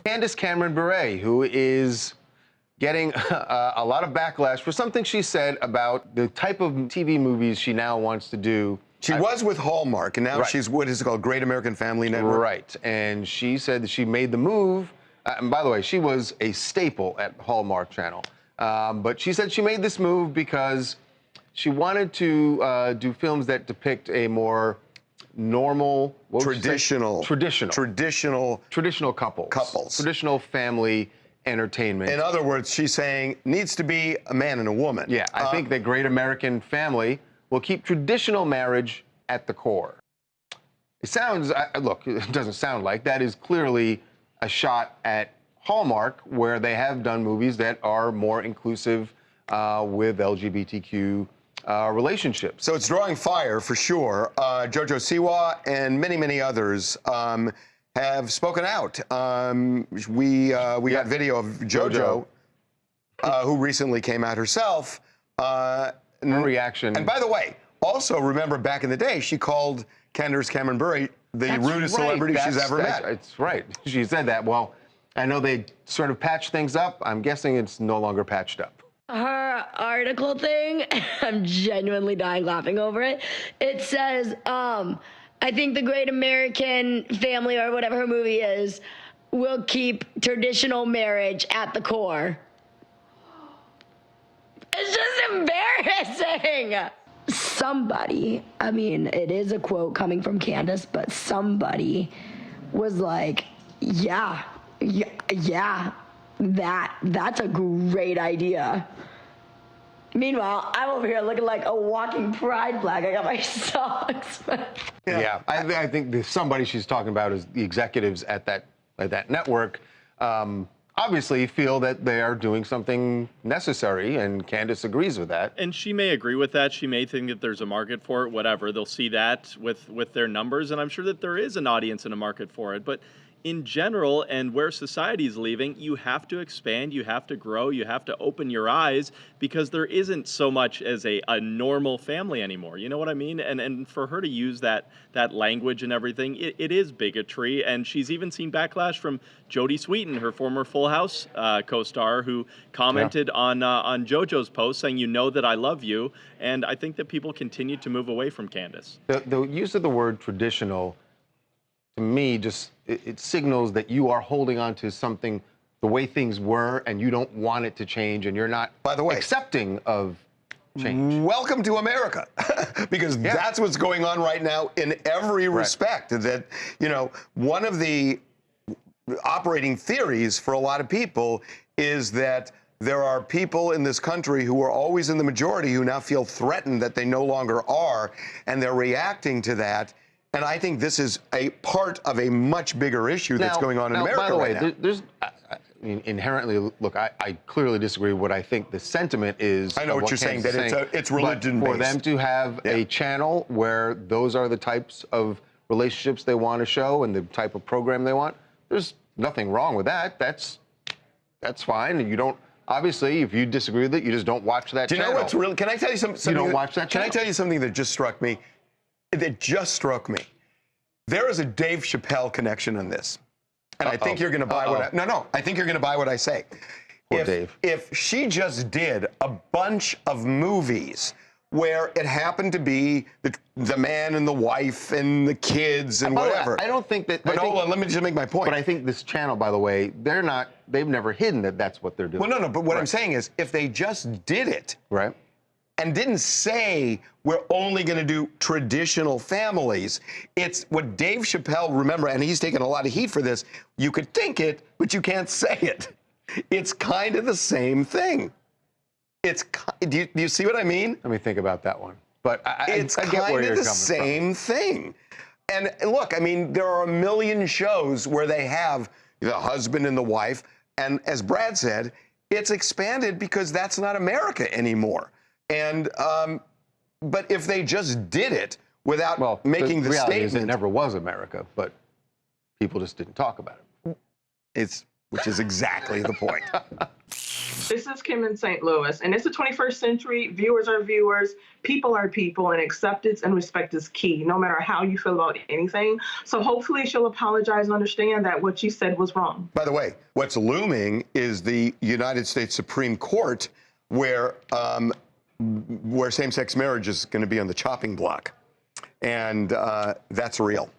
Candace Cameron Bure, who is getting a lot of backlash for something she said about the type of TV movies she now wants to do. She was with Hallmark, and now she's what is it called, Great American Family Network? Right, and she said that she made the move, and by the way, she was a staple at Hallmark Channel, but she said she made this move because she wanted to do films that depict a more normal, traditional couples, traditional family entertainment. In other words, she's saying needs to be a man and a woman. Yeah, I think the Great American Family will keep traditional marriage at the core. It sounds, look, it doesn't sound like that is clearly a shot at Hallmark, where they have done movies that are more inclusive with LGBTQ relationships. So it's drawing fire for sure. Jojo Siwa and many, many others have spoken out. We got video of Jojo, who recently came out herself. Her reaction. And by the way, also remember back in the day, she called Candace Cameron Bure the rudest celebrity she's ever met. That's right. She said that. Well, I know they sort of patched things up. I'm guessing it's no longer patched up. Her article thing, I'm genuinely dying laughing over it. It says, I think the Great American Family, or whatever her movie is, will keep traditional marriage at the core. It's just embarrassing. Somebody, I mean, it is a quote coming from Candace, but somebody was like, yeah, that's a great idea. Meanwhile, I'm over here looking like a walking pride flag. I got my socks. Yeah, I think somebody she's talking about is the executives at that network. Obviously feel that they are doing something necessary, and Candace agrees with that. And she may agree with that. She may think that there's a market for it, whatever. They'll see that with their numbers, and I'm sure that there is an audience and a market for it. But in general, and where society is leaving, you have to expand, you have to grow, you have to open your eyes, because there isn't so much as a normal family anymore. You know what I mean? And for her to use that language and everything, it is bigotry. And she's even seen backlash from Jodie Sweetin, her former Full House co-star, who commented on JoJo's post saying, "You know that I love you." And I think that people continue to move away from Candace. The use of the word traditional, to me, just it signals that you are holding on to something the way things were, and you don't want it to change, and you're not, by the way, accepting of change. Welcome to America, because that's what's going on right now in every respect. That, you know, one of the operating theories for a lot of people is that there are people in this country who are always in the majority who now feel threatened that they no longer are, and they're reacting to that. And I think this is a part of a much bigger issue that's going on in America by the way, right now. There's inherently, look, I clearly disagree with what I think the sentiment is. I know what you're saying, that it's religion-based. For them to have a channel where those are the types of relationships they want to show and the type of program they want, there's nothing wrong with that. That's fine. And you don't, obviously, if you disagree with it, you just don't watch that channel. Do you know what's really, can I tell you something? You don't watch that channel. Can I tell you something that just struck me? That just struck me. There is a Dave Chappelle connection in this. And I think you're going to buy what I think you're going to buy what I say. Poor Dave. If she just did a bunch of movies where it happened to be the man and the wife and the kids and whatever. I don't think that. But hold on, let me just make my point. But I think this channel, by the way, they've never hidden that that's what they're doing. Well, no, but what I'm saying is, if they just did it. Right. And didn't say we're only going to do traditional families. It's what Dave Chappelle, remember, and he's taken a lot of heat for this, you could think it, but you can't say it. It's kind of the same thing. Do you see what I mean? Let me think about that one. But it's I get where you're kind of the same thing. And look, I mean, there are a million shows where they have the husband and the wife. And as Brad said, it's expanded because that's not America anymore. And but if they just did it without making the reality statement, is it never was America, but people just didn't talk about it. Which is exactly the point. This is Kim in St. Louis, and it's the 21st century. Viewers are viewers, people are people, and acceptance and respect is key, no matter how you feel about anything. So hopefully she'll apologize and understand that what she said was wrong. By the way, what's looming is the United States Supreme Court, where same-sex marriage is going to be on the chopping block. And that's real.